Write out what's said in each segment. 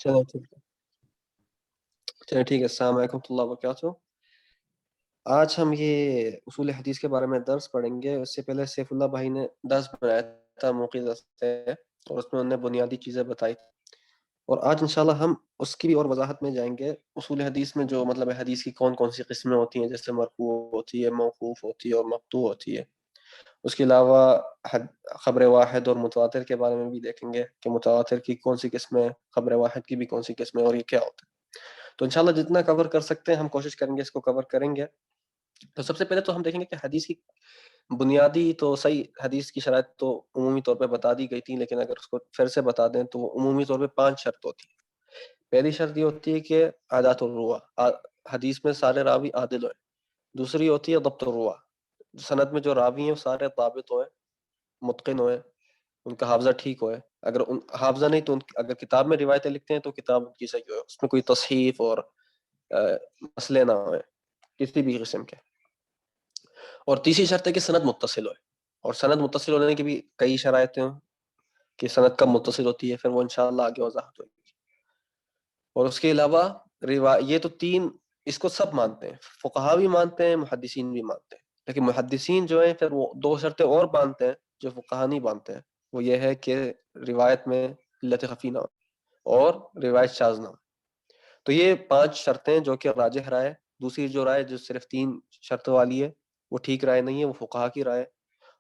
چلو ٹھیک ہے، چلو ٹھیک ہے، السلام علیکم ورحمۃ اللہ وبرکاتہ۔ آج ہم یہ اصول حدیث کے بارے میں درس پڑھیں گے۔ اس سے پہلے سیف اللہ بھائی نے درس بنایا تھا موقع سے، اور اس میں انہوں نے بنیادی چیزیں بتائی، اور آج انشاءاللہ ہم اس کی بھی اور وضاحت میں جائیں گے۔ اصول حدیث میں جو مطلب حدیث کی کون کون سی قسمیں ہوتی ہیں، جیسے مرفوع ہوتی ہے، موقوف ہوتی ہے، اور مقطوع ہوتی ہے۔ اس کے علاوہ خبر واحد اور متواتر کے بارے میں بھی دیکھیں گے کہ متواتر کی کون سی قسمیں، خبر واحد کی بھی کون سی قسمیں، اور یہ کیا ہوتا ہے۔ تو انشاءاللہ جتنا کور کر سکتے ہیں ہم کوشش کریں گے اس کو کور کریں گے۔ تو سب سے پہلے تو ہم دیکھیں گے کہ حدیث کی بنیادی تو صحیح حدیث کی شرائط تو عمومی طور پہ بتا دی گئی تھی، لیکن اگر اس کو پھر سے بتا دیں تو عمومی طور پہ 5 شرط ہوتی ہیں۔ پہلی شرط یہ ہوتی ہے کہ عادات الرواہ، حدیث میں سارے راوی عادل ہوئے۔ دوسری ہوتی ہے ضبط الرواہ، سند میں جو راوی ہیں وہ سارے ضابط ہوئے، متقن ہوئے، ان کا حافظہ ٹھیک ہوئے۔ اگر حافظہ نہیں تو اگر کتاب میں روایتیں لکھتے ہیں تو کتاب ان کی صحیح ہوئے، اس میں کوئی تصحیف اور مسئلے نہ ہوئے کسی بھی قسم کے۔ اور تیسری شرط ہے کہ سند متصل ہوئے، اور سند متصل ہونے کی بھی کئی شرائط ہیں کہ سند کب متصل ہوتی ہے، پھر وہ انشاءاللہ آگے وضاحت ہوگی۔ اور اس کے علاوہ یہ تو تین، اس کو سب مانتے ہیں، فقہا بھی مانتے ہیں، محدثین بھی مانتے ہیں، لیکن محدثین جو ہیں پھر وہ 2 شرطیں اور مانتے ہیں جو فقہا نہیں مانتے ہیں۔ وہ یہ ہے کہ روایت میں علت خفی نہ ہو اور روایت شاذ نہ ہو۔ تو یہ 5 شرطیں جو کہ راجح رائے، دوسری جو رائے جو صرف 3 شرطوں والی ہے وہ ٹھیک رائے نہیں ہے، وہ فقہا کی رائے۔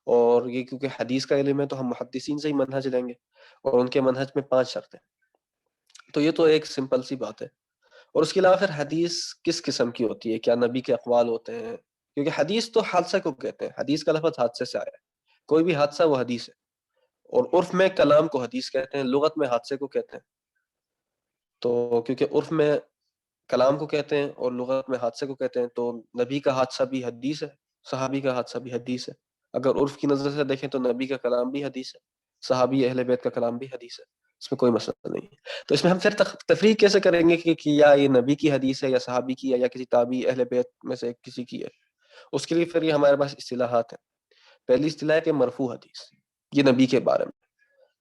اور یہ کیونکہ حدیث کا علم ہے تو ہم محدثین سے ہی منہج لیں گے، اور ان کے منہج میں 5 شرطیں۔ تو یہ تو ایک سمپل سی بات ہے۔ اور اس کے علاوہ پھر حدیث کس قسم کی ہوتی ہے؟ کیا نبی کے اقوال ہوتے ہیں؟ کیونکہ حدیث تو حادثہ کو کہتے ہیں، حدیث کا لفظ حادثے سے آیا ہے، کوئی بھی حادثہ وہ حدیث ہے۔ اور عرف میں کلام کو حدیث کہتے ہیں، لغت میں حادثے کو کہتے ہیں۔ تو کیونکہ عرف میں کلام کو کہتے ہیں اور لغت میں حادثے کو کہتے ہیں، تو نبی کا حادثہ بھی حدیث ہے، صحابی کا حادثہ بھی حدیث ہے۔ اگر عرف کی نظر سے دیکھیں تو نبی کا کلام بھی حدیث ہے، صحابی اہل بیت کا کلام بھی حدیث ہے، اس میں کوئی مسئلہ نہیں ہے۔ تو اس میں ہم پھر تفریق کیسے کریں گے کہ یا یہ نبی کی حدیث ہے، یا صحابی کی ہے، یا کسی تابعی اہل بیت میں سے کسی کی ہے؟ اس کے لیے پھر یہ ہمارے پاس اصطلاحات ہیں۔ پہلی اصطلاح ہے کہ مرفوع حدیث، یہ نبی کے بارے میں،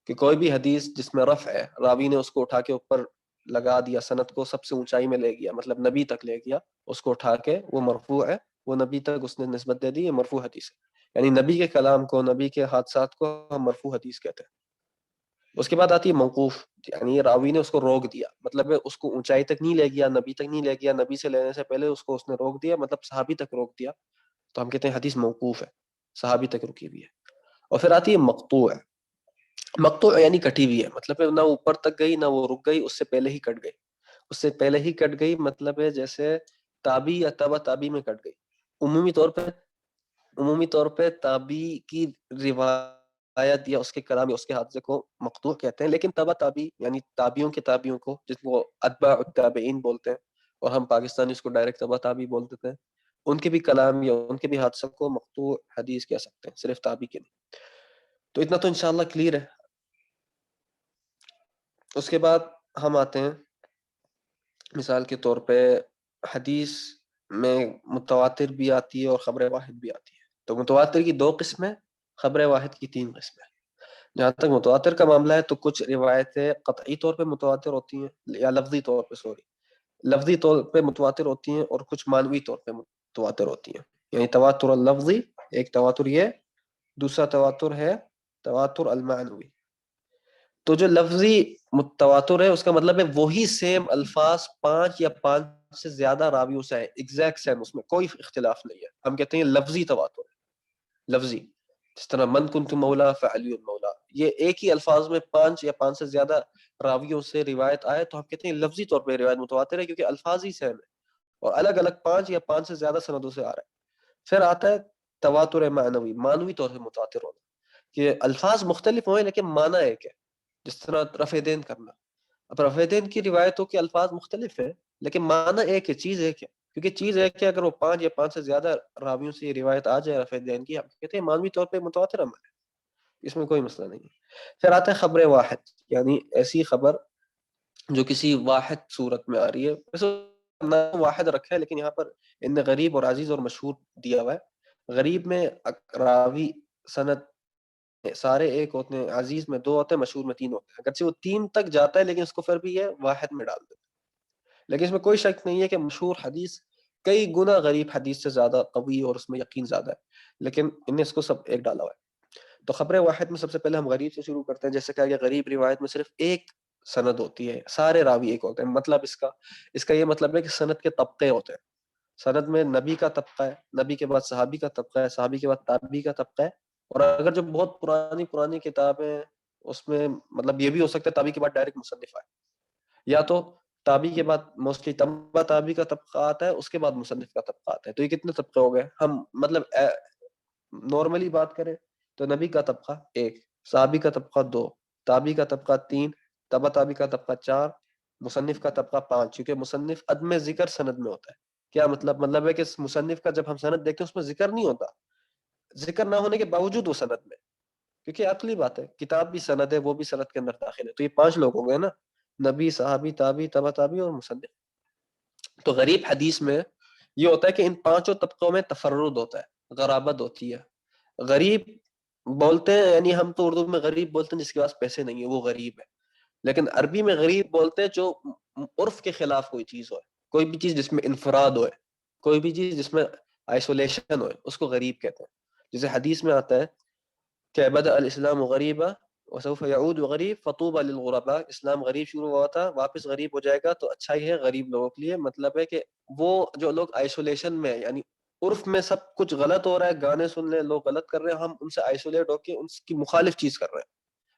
کہ کوئی بھی حدیث جس میں رفع ہے، راوی نے اس کو اٹھا کے اوپر لگا دیا، سند کو سب سے اونچائی میں لے گیا، مطلب نبی تک لے گیا، اس کو اٹھا کے وہ مرفوع ہے، وہ نبی تک اس نے نسبت دے دی، یہ مرفوع حدیث ہے۔ یعنی نبی کے کلام کو، نبی کے حادثات کو ہم مرفوع حدیث کہتے ہیں۔ اس کے بعد آتی ہے موقوف، یعنی راوی نے اس کو روک دیا، مطلب اس کو اونچائی تک نہیں لے گیا، نبی تک نہیں لے گیا، نبی سے لینے سے پہلے اس کو اس نے روک دیا، مطلب صحابی تک روک دیا، تو ہم کہتے ہیں حدیث موقوف ہے، صحابی تک رکی ہوئی ہے۔ اور پھر آتی ہے مقطوع ہے، مقطوع یعنی کٹی ہوئی ہے، مطلب نہ اوپر تک گئی نہ وہ رک گئی، اس سے پہلے ہی کٹ گئی، اس سے پہلے ہی کٹ گئی، مطلب ہے جیسے تابی یا تبع تابی میں کٹ گئی۔ عمومی طور پہ تابی کی روایت یا اس کے کلام یا اس کے حادثے کو مقطوع کہتے ہیں، لیکن تبع تابی یعنی تابعیوں کے تابعیوں کو، جس کو اتباع التابعین بولتے ہیں، اور ہم پاکستانی اس کو ڈائریکٹ تبع تابعی بول دیتے ہیں، ان کے بھی کلام یا ان کے بھی حادثوں کو مقطوع حدیث کہہ سکتے ہیں، صرف تابعی کے نہیں۔ تو اتنا تو انشاءاللہ کلیئر ہے۔ اس کے بعد ہم آتے ہیں مثال کے طور پہ حدیث میں متواتر بھی آتی ہے اور خبر واحد بھی آتی ہے۔ تو متواتر کی 2 قسمیں، خبر واحد کی 3 قسمیں۔ جہاں تک متواتر کا معاملہ ہے تو کچھ روایتیں قطعی طور پہ متواتر ہوتی ہیں، یا لفظی طور پہ متواتر ہوتی ہیں، اور کچھ معنوی طور پہ متواتر ہوتی ہیں۔ یعنی تواتر اللفظی ایک تواتر یہ، دوسرا تواتر ہے تواتر المعنوی۔ تو جو لفظی تواتر ہے اس کا مطلب ہے وہی سیم الفاظ 5 یا 5 سے زیادہ راویوں سے ہے، ایگزیکٹ سیم، اس میں کوئی اختلاف نہیں ہے، ہم کہتے ہیں لفظی تواتر ہے۔ لفظی، جس طرح من کنت مولا فعلی مولا، یہ ایک ہی الفاظ میں 5 یا 5 سے زیادہ راویوں سے روایت آئے تو ہم کہتے ہیں لفظی طور پہ روایت متواتر ہے، کیونکہ الفاظ ہی سیم ہے اور الگ الگ 5 یا 5 سے زیادہ سندوں سے آ رہا ہے۔ پھر آتا ہے تواتر معنوی، معنوی طور پہ متواتر ہونا، کہ الفاظ مختلف ہوئے لیکن معنی ایک ہے، جس طرح رفع دین کرنا۔ اب رفع دین کی روایتوں کے الفاظ مختلف ہیں لیکن معنی ایک ہے، چیز ایک ہے، کیونکہ چیز ایک ہے۔ اگر وہ 5 یا 5 سے زیادہ راویوں سے یہ روایت آ جائے رفع دین کی، ہم کہتے ہیں معنوی طور پہ متواتر عمل ہے، اس میں کوئی مسئلہ نہیں ہے۔ پھر آتا ہے خبر واحد، یعنی ایسی خبر جو کسی واحد صورت میں آ رہی ہے، ویسے نام واحد رکھا ہے لیکن یہاں پر ان غریب اور عزیز اور مشہور دیا ہوا ہے۔ غریب میں راوی سند سارے ایک ہوتے ہیں، عزیز میں 2 ہوتے ہیں، مشہور میں 3 ہوتے ہیں، اگرچہ وہ 3 تک جاتا ہے لیکن اس کو پھر بھی یہ واحد میں ڈال دیتے ہیں۔ لیکن اس میں کوئی شک نہیں ہے کہ مشہور حدیث کئی گنا غریب حدیث سے زیادہ قوی اور اس میں یقین زیادہ ہے، لیکن ان نے اس کو سب ایک ڈالا ہوا ہے۔ تو خبر واحد میں سب سے پہلے ہم غریب سے شروع کرتے ہیں۔ جیسے کہ غریب روایت میں صرف ایک سند ہوتی ہے، سارے راوی ایک ہوتے ہیں۔ مطلب اس کا یہ مطلب ہے کہ سند کے طبقے ہوتے ہیں۔ سند میں نبی کا طبقہ ہے، نبی کے بعد صحابی کا طبقہ ہے، صحابی کے بعد تابعی کا طبقہ ہے، اور اگر جو بہت پرانی کتابیں، اس میں مطلب یہ بھی ہو سکتا ہے تابعی کے بعد ڈائریکٹ مصنف آئے، یا تو تابعی کے بعد موسٹلی تبع تابعی کا طبقہ آتا ہے، اس کے بعد مصنف کا طبقہ آتا ہے۔ تو یہ کتنے طبقے ہو گئے؟ ہم مطلب نارملی بات کریں تو نبی کا طبقہ 1، صحابی کا طبقہ 2، تابعی کا طبقہ 3، تبع تابعی کا طبقہ 4، مصنف کا طبقہ 5، کیونکہ مصنف عدم ذکر سند میں ہوتا ہے۔ کیا مطلب ہے کہ مصنف کا جب ہم سند دیکھیں اس میں ذکر نہیں ہوتا، ذکر نہ ہونے کے باوجود وہ سند میں، کیونکہ عقلی بات ہے، کتاب بھی سند ہے، وہ بھی سند کے اندر داخل ہے۔ تو یہ 5 لوگ ہو گئے نا، نبی، صحابی، تابعی، تبع تابعی اور مصنف۔ تو غریب حدیث میں یہ ہوتا ہے کہ ان 5 طبقوں میں تفرد ہوتا ہے، غرابت ہوتی ہے۔ غریب بولتے ہیں، یعنی ہم تو اردو میں غریب بولتے ہیں جس کے پاس پیسے نہیں ہیں، وہ غریب ہے، لیکن عربی میں غریب بولتے ہیں جو عرف کے خلاف کوئی چیز ہوئے، کوئی بھی چیز جس میں انفراد ہوئے، کوئی بھی چیز جس میں آئسولیشن ہوئے، اس کو غریب کہتے ہیں۔ جیسے حدیث میں آتا ہے کہ بدأ الاسلام غریبا وسوف يعود غریب فطوبى للغرباء، اسلام غریب شروع ہوا تھا، واپس غریب ہو جائے گا، تو اچھا ہی ہے غریب لوگوں کے لیے۔ مطلب ہے کہ وہ جو لوگ آئسولیشن میں، یعنی عرف میں سب کچھ غلط ہو رہا ہے، گانے سن رہے ہیں لوگ، غلط کر رہے ہیں، ہم ان سے آئسولیٹ ہو کے ان کی مخالف چیز کر رہے ہیں،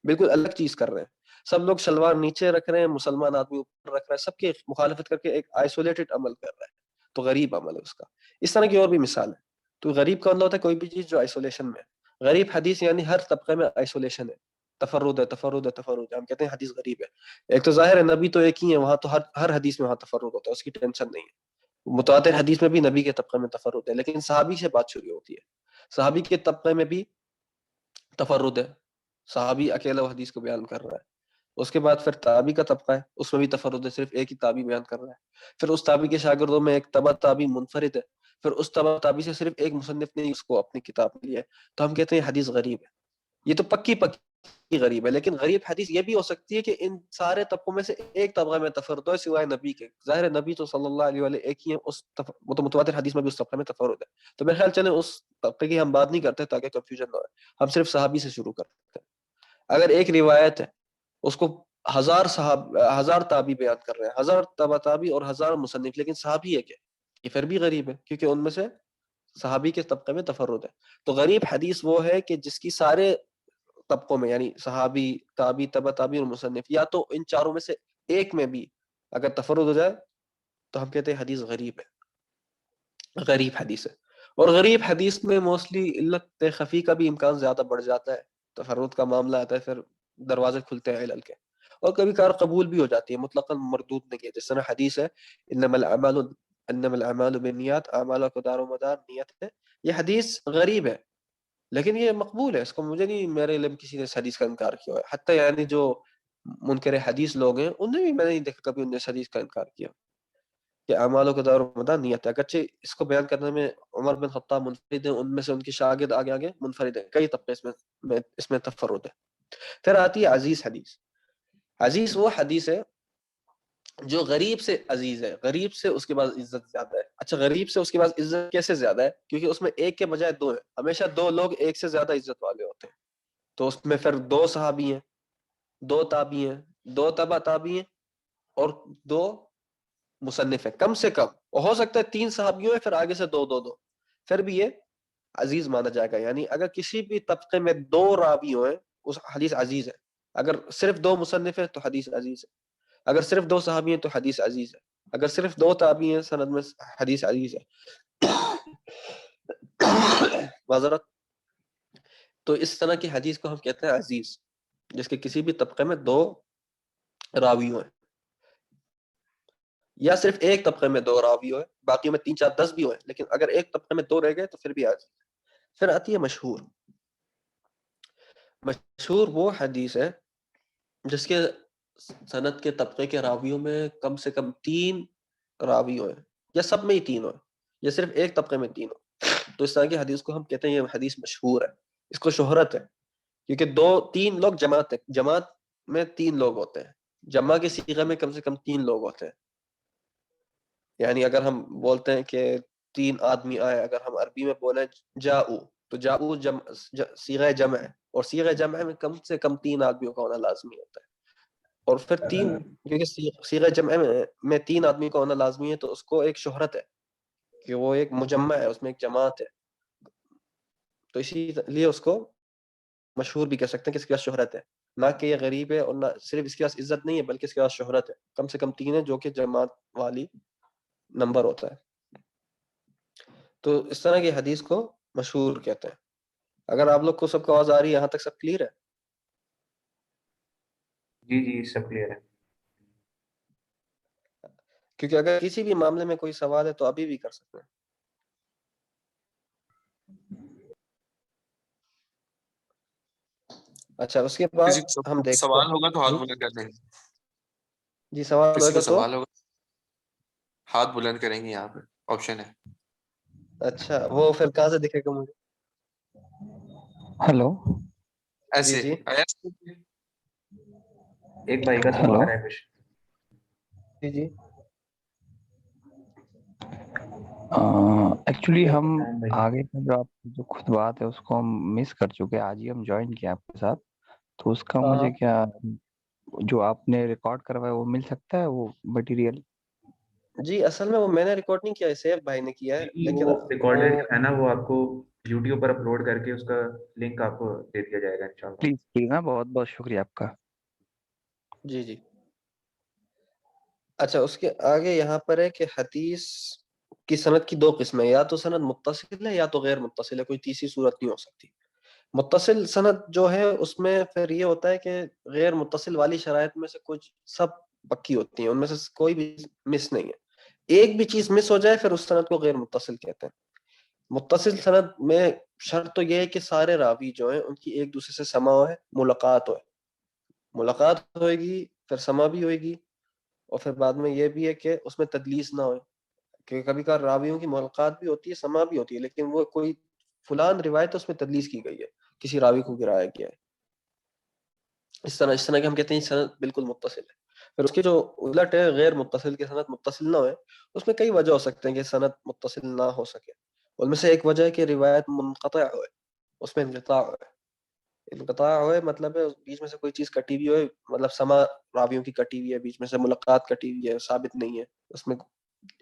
بالکل الگ چیز کر رہے ہیں۔ سب لوگ شلوار نیچے رکھ رہے ہیں، مسلمان آدمی اوپر رکھ رہا ہے، سب کی مخالفت کر کے ایک آئسولیٹڈ عمل کر رہا ہے، تو غریب عمل ہے اس کا۔ اس طرح کی اور بھی مثال ہے۔ تو غریب کا مطلب ہوتا ہے کوئی بھی چیز جو آئسولیشن میں ہے۔ غریب حدیث یعنی ہر طبقے میں آئسولیشن ہے، تفرد ہے، تفرد ہے، تفرد ہے، ہم کہتے ہیں حدیث غریب ہے۔ ایک تو ظاہر ہے نبی تو ایک ہی ہے، وہاں تو ہر حدیث میں وہاں تفرد ہوتا ہے، اس کی ٹینشن نہیں ہے۔ متواتر حدیث میں بھی نبی کے طبقے میں تفرد ہے، لیکن صحابی سے بات شروع ہوتی ہے، صحابی کے طبقے میں بھی تفرد ہے، صحابی اکیلا وہ حدیث کو بیان کر رہا ہے۔ اس کے بعد پھر تابعی کا طبقہ ہے، اس میں بھی تفرد ہے، صرف ایک ہی تابعی بیان کر رہا ہے۔ پھر اس تابعی کے شاگردوں میں ایک تبع تابعی منفرد ہے، پھر اس تبع تابعی سے صرف ایک مصنف نے اس کو اپنی کتاب میں لیا ہے، تو ہم کہتے ہیں حدیث غریب ہے۔ یہ تو پکی غریب ہے، لیکن غریب حدیث یہ بھی ہو سکتی ہے کہ ان سارے طبقوں میں سے ایک طبقہ میں تفرد ہے سوائے نبی کے۔ ظاہر ہے نبی تو صلی اللہ علیہ وآلہ ایک ہی ہے، وہ تو متواتر حدیث میں بھی اس طبقے میں تفرد ہے۔ تو میرے خیال چلیں اس طبقے کی ہم بات نہیں کرتے تاکہ کنفیوژن نہ ہو، ہم صرف صحابی سے شروع کرتے ہیں۔ اگر ایک روایت ہے اس کو ہزار تابعی بیان کر رہے ہیں، 1000 تبع تابعی اور 1000 مصنف، لیکن صحابی ہے کیا؟ یہ پھر بھی غریب ہے، کیونکہ ان میں سے صحابی کے طبقے میں تفرد ہے۔ تو غریب حدیث وہ ہے کہ جس کی سارے طبقوں میں، یعنی صحابی، تابعی، تبع تابعی اور مصنف، یا تو ان چاروں میں سے ایک میں بھی اگر تفرد ہو جائے تو ہم کہتے ہیں حدیث غریب ہے، غریب حدیث ہے۔ اور غریب حدیث میں موسٹلی علت خفی کا بھی امکان زیادہ بڑھ جاتا ہے، تفرد کا معاملہ آتا ہے، پھر دروازے کھلتے ہیں علل کے، اور کبھی کار قبول بھی ہو جاتی ہے، مطلقاً مردود نہیں ہے۔ جس طرح حدیث ہے انما الاعمال بالنیات، اعمال کا دار و مدار نیت ہے، یہ حدیث غریب ہے لیکن یہ مقبول ہے، اس کو مجھے نہیں میرے علم کسی نے اس حدیث کا انکار کیا ہے، حتیٰ یعنی جو منکر حدیث لوگ ہیں ان نے بھی، میں نہیں دیکھا کبھی انہوں نے اس حدیث کا انکار کیا کہ اعمالوں کا دار و مدار نیت ہے۔ اگرچہ اس کو بیان کرنے میں عمر بن خطاب منفرد ہیں، ان میں سے ان کی شاگرد آگے آگے منفرد ہیں، کئی طبقے اس میں تفرد ہے۔ پھر آتی ہے عزیز حدیث۔ عزیز وہ حدیث ہے جو غریب سے عزیز ہے، غریب سے اس کے بعد عزت زیادہ ہے۔ اچھا، غریب سے اس کے بعد عزت کیسے زیادہ ہے؟ کیونکہ اس میں ایک کے بجائے 2 ہیں، ہمیشہ 2 لوگ ایک سے زیادہ عزت والے ہوتے ہیں، تو اس میں پھر 2 صحابی ہیں، 2 تابعی ہیں، 2 تبع تابعی ہیں، اور 2 مصنف ہیں کم سے کم، اور ہو سکتا ہے 3 صحابیوں ہیں، پھر آگے سے 2 2 2، پھر بھی یہ عزیز مانا جائے گا۔ یعنی اگر کسی بھی طبقے میں 2 راوی ہیں اس حدیث عزیز ہے، اگر صرف 2 مصنف ہیں تو حدیث عزیز ہے، اگر صرف 2 صحابی ہیں تو حدیث عزیز ہے، اگر صرف 2 تابعی ہیں سند میں حدیث عزیز ہے۔ معذرت۔ تو اس طرح کی حدیث کو ہم کہتے ہیں عزیز، جس کے کسی بھی طبقے میں 2 راوی ہیں، یا صرف ایک طبقے میں 2 راوی ہوئے، باقی میں 3 4 10 بھی ہوئے، لیکن اگر ایک طبقے میں 2 رہ گئے تو پھر بھی عزیز۔ پھر آتی ہے مشہور۔ مشہور وہ حدیث ہے جس کے سند کے طبقے کے راویوں میں کم سے کم 3 راوی ہوئے، یا سب میں ہی 3 ہوئے، یا صرف ایک طبقے میں 3 ہو، تو اس طرح کی حدیث کو ہم کہتے ہیں یہ حدیث مشہور ہے، اس کو شہرت ہے۔ کیونکہ 2-3 لوگ جماعت ہے، جماعت میں 3 لوگ ہوتے ہیں، جمع کے صیغے میں کم سے کم 3 لوگ ہوتے ہیں. یعنی اگر ہم بولتے ہیں کہ 3 آدمی آئے، اگر ہم عربی میں بولیں جاؤ، تو جاؤ صیغہ جمع ہے، اور صیغہ جمع میں کم سے کم 3 آدمیوں کا ہونا لازمی ہوتا ہے. اور پھر 3، کیونکہ صیغہ جمع میں 3 آدمی کا ہونا لازمی ہے، تو اس کو ایک شہرت ہے کہ وہ ایک مجمع ہے، اس میں ایک جماعت ہے. تو اسی لیے اس کو مشہور بھی کہہ سکتے ہیں کہ اس کے پاس شہرت ہے، نہ کہ یہ غریب ہے، اور نہ صرف اس کے پاس عزت نہیں ہے بلکہ اس کے پاس شہرت ہے. کم سے کم 3 ہے جو کہ جماعت والی نمبر ہوتا ہے. تو اس طرح کی حدیث کو مشہور کہتے ہیں. اگر آپ لوگ کو سب کو آواز آ رہی ہے، یہاں تک سب کلیئر ہے؟ جی جی سب کلیئر ہے. کیونکہ اگر کسی بھی معاملے میں کوئی سوال ہے تو ابھی بھی کر سکتے ہیں. اچھا، اس کے بعد کسی کو ہم دیکھتے سوال ہیں. ہوگا تو ہاتھ جی بلند کر دیں. جی، سوال کسی ہوگا کو تو سوال ہوگا ہاتھ بلند کریں گے، یہاں پہ آپشن ہے. اچھا، وہ پھر کہاں سے دکھے گا مجھے؟ ہلو، ایسے جی آیا؟ ایک بھائی کا ہلو. سوال ہے کچھ. جی ایکچولی ہم ہاں بھائی. آگے کا جو آپ جو خطبات ہے اس کو ہم مس کر چکے. آج ہی ہم جوائن کیا آپ کے ساتھ، تو اس کا ہاں مجھے کیا جو آپ نے ریکارڈ کروایا وہ مل سکتا ہے، وہ مٹیریل؟ جی، اصل میں وہ میں نے ریکارڈ نہیں کیا ہے، سیف بھائی نے کیا ہے، لیکن وہ ریکارڈر وہ جو ہے نا وہ آپ کو یوٹیوب پر اپلوڈ کر کے اس کا لنک آپ کو دے دیا جائے گا انشاءاللہ. پلیز پلیز، نا بہت بہت شکریہ آپ کا. جی. اچھا، اس کے آگے یہاں پر ہے کہ حدیث کی سند کی 2 قسمیں، یا تو سند متصل ہے یا تو غیر متصل ہے، کوئی تیسری صورت نہیں ہو سکتی. متصل سند جو ہے اس میں پھر یہ ہوتا ہے کہ غیر متصل والی شرائط میں سے کچھ سب پکی ہوتی ہیں، ان میں سے کوئی بھی مس نہیں ہے. ایک بھی چیز مس ہو جائے پھر اس سند کو غیر متصل کہتے ہیں. متصل سند میں شرط تو یہ ہے کہ سارے راوی جو ہیں ان کی ایک دوسرے سے سماع ہے، ملاقات ہوئے گی، پھر سماع بھی ہوئے گی، اور پھر بعد میں یہ بھی ہے کہ اس میں تدلیس نہ ہوئے. کہ کبھی کبھار راویوں کی ملاقات بھی ہوتی ہے، سماع بھی ہوتی ہے، لیکن وہ کوئی فلان روایت اس میں تدلیس کی گئی ہے، کسی راوی کو گرایا گیا ہے. اس طرح کہ ہم کہتے ہیں سند بالکل متصل ہے. پھر اس کی جو الٹ ہے، غیر متصل کی سند متصل نہ ہوئے، اس میں کئی وجہ ہو سکتے ہیں کہ سند متصل نہ ہو سکے. ان میں سے ایک وجہ ہے کہ روایت منقطع ہوئے، اس میں انقطاع ہوئے مطلب ہے بیچ میں سے کوئی چیز کٹی ہوئی ہوئے، مطلب سما راویوں کی کٹی ہوئی ہے، بیچ میں سے ملاقات کٹی ہوئی ہے، ثابت نہیں ہے، اس میں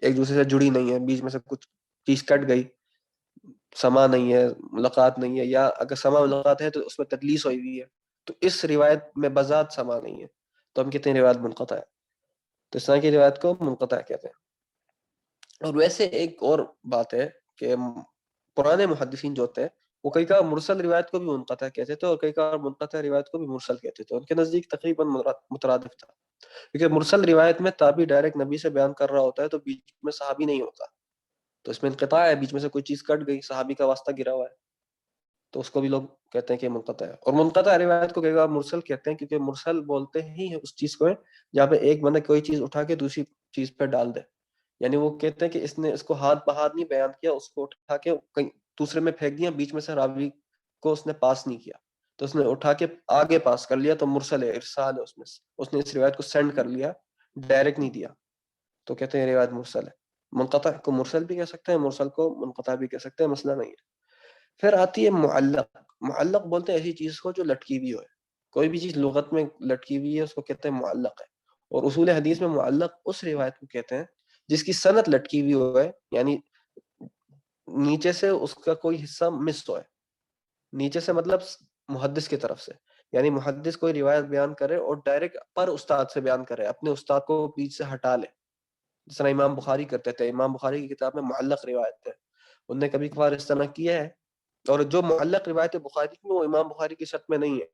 ایک دوسرے سے جڑی نہیں ہے، بیچ میں سے کچھ چیز کٹ گئی، سما نہیں ہے، ملاقات نہیں ہے، یا اگر سما ملاقات ہے تو اس میں تدلیس ہوئی ہوئی ہے، تو اس روایت میں بذات سما نہیں ہے، تو ہم کہتے ہیں روایت منقطع ہے. تو اس طرح کی روایت کو منقطع کہتے ہیں. اور ویسے ایک اور بات ہے کہ پرانے محدثین جو ہوتے ہیں وہ کئی کار مرسل روایت کو بھی منقطع کہتے تھے، اور کئی کار منقطع روایت کو بھی مرسل کہتے تھے. ان کے نزدیک تقریباً مترادف تھا، کیونکہ مرسل روایت میں تابعی ڈائریکٹ نبی سے بیان کر رہا ہوتا ہے تو بیچ میں صحابی نہیں ہوتا، تو اس میں انقطاع ہے، بیچ میں سے کوئی چیز کٹ گئی، صحابی کا واسطہ گرا ہوا ہے، تو اس کو بھی لوگ کہتے ہیں کہ منقطع ہے. اور منقطع روایت کو کئی بار مرسل کہتے ہیں، کیونکہ مرسل بولتے ہی ہیں اس چیز کو جہاں پہ ایک بندہ کوئی چیز اٹھا کے دوسری چیز پہ ڈال دے. یعنی وہ کہتے ہیں کہ اس نے اس کو ہاتھ بہاتھ نہیں بیان کیا، اس کو اٹھا کے کہیں دوسرے میں پھینک دیا، بیچ میں سے راوی کو اس نے پاس نہیں کیا، تو اس نے اٹھا کے آگے پاس کر لیا، تو مرسل ہے، ارسال ہے، اس نے اس روایت کو سینڈ کر لیا، ڈائریکٹ نہیں دیا، تو کہتے ہیں روایت مرسل ہے. منقطع کو مرسل بھی کہہ سکتے ہیں، مرسل کو منقطع بھی کہہ سکتے ہیں، مسئلہ نہیں ہے. پھر آتی ہے معلق. معلق بولتے ہیں ایسی چیز کو جو لٹکی ہوئی ہوئے، کوئی بھی چیز لغت میں لٹکی ہوئی ہے اس کو کہتے ہیں معلق ہے. اور اصول حدیث میں معلق اس روایت کو کہتے ہیں جس کی سند لٹکی ہوئی ہوئے، یعنی نیچے سے اس کا کوئی حصہ مس ہوا ہے. نیچے سے مطلب محدث کی طرف سے، یعنی محدث کوئی روایت بیان کرے اور ڈائریکٹ پر استاد سے بیان کرے، اپنے استاد کو بیچ سے ہٹا لے، جس طرح امام بخاری کرتے تھے. امام بخاری کی کتاب میں معلق روایت ہے، انہوں نے کبھی کبھار اس طرح کیا ہے. اور جو معلق روایت بخاری کی وہ امام بخاری کی شرط میں نہیں ہے.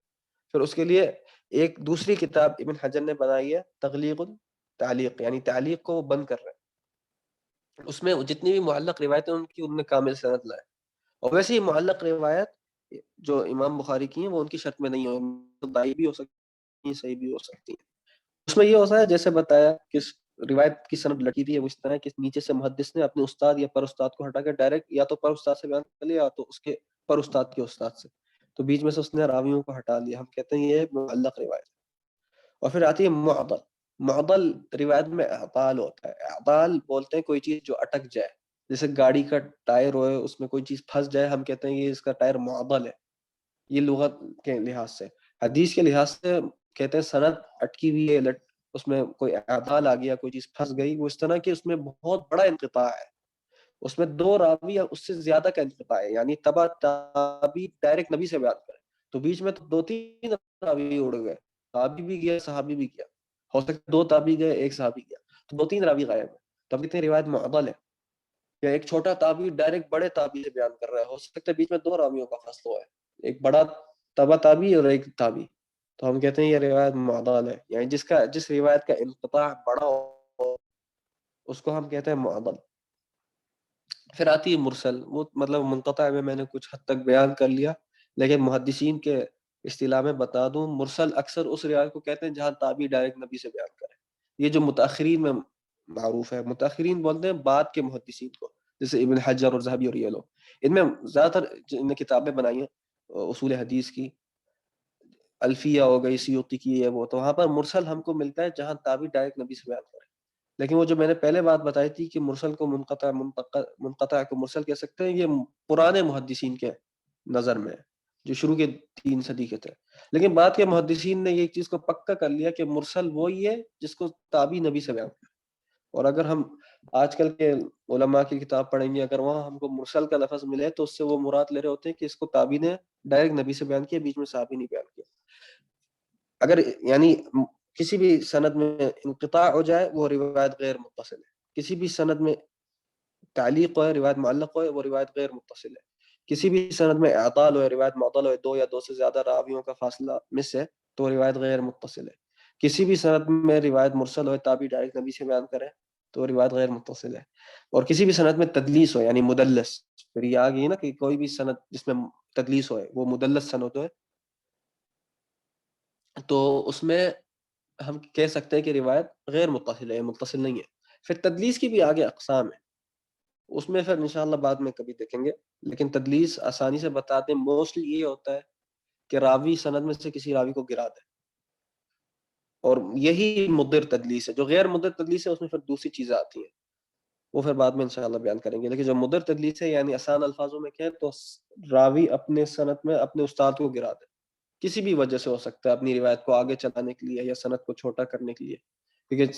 پھر اس کے لیے ایک دوسری کتاب ابن حجر نے بنائی ہے، تغلیق التعلیق، یعنی تعلیق کو وہ بند کر رہے ہیں. اس میں جتنی بھی معلق روایتیں ان کی، ان نے کامل سند لائے. اور ویسے ہی معلق روایت جو امام بخاری کی ہیں وہ ان کی شرط میں نہیں ہے، ضعیف بھی ہو سکتی ہیں، صحیح بھی ہو سکتی ہیں. اس میں یہ ہوتا ہے جیسے بتایا کہ روایت کی سند لٹی تھی ہے، وہ اس طرح کہ نیچے سے محدث نے اپنے استاد یا پر استاد کو ہٹا کے ڈائریکٹ یا تو پر استاد سے بیان کر لیا یا تو اس کے پر استاد کے استاد سے. تو بیچ میں سے اس نے راویوں کو ہٹا لیا، ہم کہتے ہیں یہ معلق روایت ہے۔ اور پھر آتی ہے معضل۔ معضل روایت میں اعطال ہوتا ہے، اعطال بولتے ہیں کوئی چیز جو اٹک جائے، جیسے گاڑی کا ٹائر ہوئے اس میں کوئی چیز پھنس جائے، ہم کہتے ہیں یہ اس کا ٹائر معضل ہے، یہ لغت کے لحاظ سے۔ حدیث کے لحاظ سے کہتے ہیں سند اٹکی ہوئی ہے، اس میں کوئی اعطال آ گیا، کوئی چیز پھنس گئی، وہ اس طرح کہ اس میں بہت بڑا انقطاع ہے، اس میں 2 راوی یا اس سے زیادہ کا انقطاع ہے، یعنی تبع تابعی ڈائریکٹ نبی سے بیان کرے، تو بیچ میں تو 2-3 راوی اڑ گئے، تابعی بھی گیا صحابی بھی گیا، ہو سکتا ہے 2 تابعی گئے 1 صحابی گیا، تو 2-3 راوی غائب ہیں، تب کتنے روایت معضل ہے۔ یا ایک چھوٹا تابعی ڈائریکٹ بڑے تابعی سے بیان کر رہا ہے، ہو سکتا ہے بیچ میں 2 راویوں کا فاصلہ ہے، ایک بڑا تبع تابعی اور ایک تابعی، تو ہم کہتے ہیں یہ روایت معضل ہے، یعنی جس روایت کا انقطاع بڑا ہو اس کو ہم کہتے ہیں معضل۔ پھر آتی ہے مرسل، وہ مطلب منقطع میں نے کچھ حد تک بیان کر لیا، لیکن محدثین کے اصطلاح میں بتا دوں، مرسل اکثر اس روایت کو کہتے ہیں جہاں تابعی ڈائریکٹ نبی سے بیان کرے، یہ جو متاخرین میں معروف ہے، متاخرین بولتے ہیں بعد کے محدثین کو، جیسے ابن حجر اور ذہبی اور یہ لوگ، ان میں زیادہ تر جن نے کتابیں بنائی ہیں اصول حدیث کی، الفیہ ہو گئی، سیوطی کی ہے وہ، تو وہاں پر مرسل ہم کو ملتا ہے جہاں تابعی ڈائریکٹ نبی سے بیان کرے۔ لیکن وہ جو میں نے پہلے بات بتائی تھی کہ مرسل کو منقطع کو مرسل کہہ سکتے ہیں، یہ پرانے محدثین کے نظر میں جو شروع کے 3 صدی کے تھے، لیکن بعد کے محدثین نے یہ چیز کو پکا کر لیا کہ مرسل وہی ہے جس کو تابعی نبی سے بیان کرے۔ اور اگر ہم آج کل کے علماء کی کتاب پڑھیں گے، اگر وہاں ہم کو مرسل کا لفظ ملے تو اس سے وہ مراد لے رہے ہوتے ہیں کہ اس کو تابعی نے ڈائریکٹ نبی سے بیان کیا، بیچ میں صحابی نہیں بیان کیا۔ اگر یعنی کسی بھی سند میں انقطاع ہو جائے وہ روایت غیر متصل ہے، کسی بھی سند میں تعلیق ہو روایت معلق ہو وہ روایت غیر متصل ہے، کسی بھی سند میں اعطال ہو روایت معطل ہو، 2 یا 2 سے زیادہ راویوں کا فاصلہ مس ہے تو روایت غیر متصل ہے، کسی بھی سند میں روایت مرسل ہو تابعی ڈائریکٹ نبی سے بیان کرے تو روایت غیر متصل ہے، اور کسی بھی سند میں تدلیس ہو یعنی مدلس، پھر یہ آ گئی نا کہ کوئی بھی سند جس میں تدلیس ہو وہ مدلس سند ہے، تو اس میں ہم کہہ سکتے ہیں کہ روایت غیر متصل ہے، متصل نہیں ہے۔ پھر تدلیس کی بھی آگے اقسام ہے، اس میں پھر انشاءاللہ بعد میں کبھی دیکھیں گے، لیکن تدلیس آسانی سے بتاتے ہیں، موسٹلی یہ ہوتا ہے کہ راوی سند میں سے کسی راوی کو گرا دے، اور یہی مضر تدلیس ہے۔ جو غیر مضر تدلیس ہے اس میں پھر دوسری چیزیں آتی ہیں، وہ پھر بعد میں انشاءاللہ بیان کریں گے، لیکن جو مضر تدلیس ہے یعنی آسان الفاظوں میں کہیں تو راوی اپنے سند میں اپنے استاد کو گرا دے، کسی بھی وجہ سے ہو سکتا ہے، اپنی روایت کو آگے چلانے کے لیے یا سند کو چھوٹا کرنے کے لیے، کیونکہ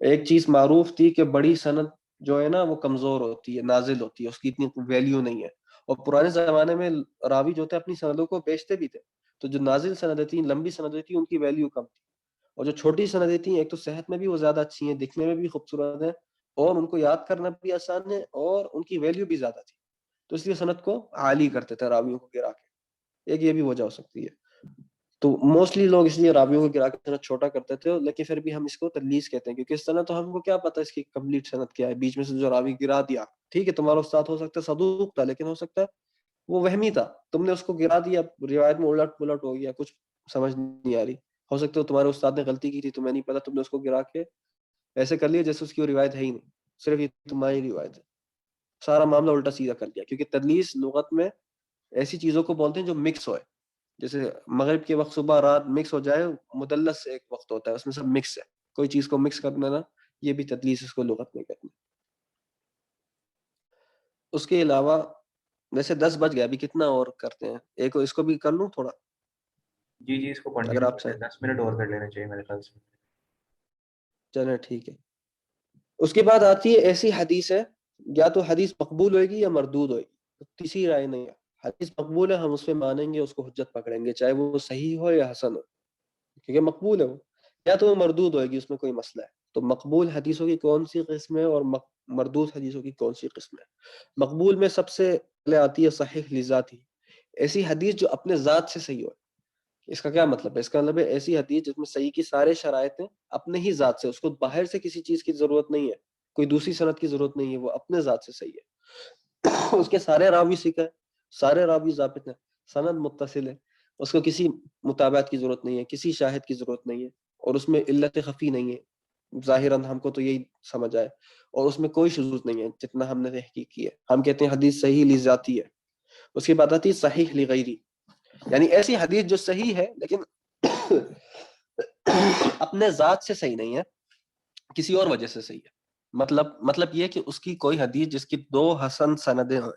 ایک چیز معروف تھی کہ بڑی سند جو ہے نا وہ کمزور ہوتی ہے، نازل ہوتی ہے، اس کی اتنی ویلیو نہیں ہے، اور پرانے زمانے میں راوی جو تھے اپنی سندوں کو بیچتے بھی تھے، تو جو نازل سندیں تھیں، لمبی سندیں تھیں، ان کی ویلیو کم تھی، اور جو چھوٹی سندیں تھیں ایک تو صحت میں بھی وہ زیادہ اچھی ہیں، دکھنے میں بھی خوبصورت ہیں، اور ان کو یاد کرنا بھی آسان ہے، اور ان کی ویلیو بھی زیادہ تھی، تو اس لیے سند کو عالی کرتے تھے راویوں کو گرا کے، ایک یہ بھی وجہ ہو سکتی ہے۔ تو موسٹلی لوگ اس لیے راویوں کو گرا کے سند چھوٹا کرتے تھے، لیکن پھر بھی ہم اس کو تدلیس کہتے ہیں، کیونکہ اس طرح تو ہم کو کیا پتہ اس کی کمپلیٹ سند کیا ہے، بیچ میں سے جو راوی گرا دیا، ٹھیک ہے تمہارا استاد ہو سکتا ہے صدوق تھا، لیکن ہو سکتا ہے وہ وہمی تھا، تم نے اس کو گرا دیا، روایت میں الٹ پلٹ ہو گیا، کچھ سمجھ نہیں آ رہی، ہو سکتا ہے تمہارے استاد نے غلطی کی تھی، تمہیں نہیں پتا، تم نے اس کو گرا کے ایسے کر لیا جیسے اس کی روایت ہے ہی نہیں، صرف یہ تمہاری روایت ہے، سارا معاملہ الٹا سیدھا کر دیا، کیونکہ تدلیس لغت میں ایسی چیزوں کو بولتے ہیں جو مکس ہوئے، جیسے مغرب کے وقت صبح رات مکس ہو جائے، مدلس ایک وقت ہوتا ہے اس میں سب مکس ہے، کوئی چیز کو مکس کرنا نا، یہ بھی تدلیس اس کو لغت میں کرنا۔ اس کے علاوہ ویسے 10 بج گیا، ابھی کتنا اور کرتے ہیں، ایک اس کو بھی کر لوں تھوڑا، جی اس کو اگر کنٹینیو آپ کرتے ہیں، 10 منٹ اور کر لینا چاہیے میرے خیال سے۔ چلیں ٹھیک ہے۔ اس کے بعد آتی ہے ایسی حدیث ہے، یا تو حدیث مقبول ہوئے گی یا مردود ہوئے گی، تیسری رائے نہیں ہے، حدیث مقبول ہے ہم اس پہ مانیں گے، اس کو حجت پکڑیں گے، چاہے وہ صحیح ہو یا حسن ہو، کیونکہ مقبول ہے وہ، یا تو وہ مردود ہوئے گی، اس میں کوئی مسئلہ ہے۔ تو مقبول حدیثوں کی کون سی قسم ہے اور مردود حدیثوں کی کون سی قسم ہے؟ مقبول میں سب سے پہلے آتی ہے صحیح لذاتی، ایسی حدیث جو اپنے ذات سے صحیح ہو۔ اس کا کیا مطلب ہے؟ اس کا مطلب ہے ایسی حدیث جس میں صحیح کی سارے شرائط ہیں، اپنے ہی ذات سے، اس کو باہر سے کسی چیز کی ضرورت نہیں ہے، کوئی دوسری سند کی ضرورت نہیں ہے، وہ اپنے ذات سے صحیح ہے، اس کے سارے راوی ثقہ ہیں، سارے راوی ضابط ہیں، سند متصل ہے، اس کو کسی متابعت کی ضرورت نہیں ہے، کسی شاہد کی ضرورت نہیں ہے، اور اس میں علت خفی نہیں ہے، ظاہراً ہم کو تو یہی سمجھ آئے، اور اس میں کوئی شذوذ نہیں ہے جتنا ہم نے تحقیق کی ہے، ہم کہتے ہیں حدیث صحیح لذاتی ہے۔ اس کے بعد آتی ہے صحیح لغیری، یعنی ایسی حدیث جو صحیح ہے لیکن اپنے ذات سے صحیح نہیں ہے، کسی اور وجہ سے صحیح ہے. مطلب یہ کہ اس کی کوئی حدیث جس کی 2 حسن سندیں ہیں،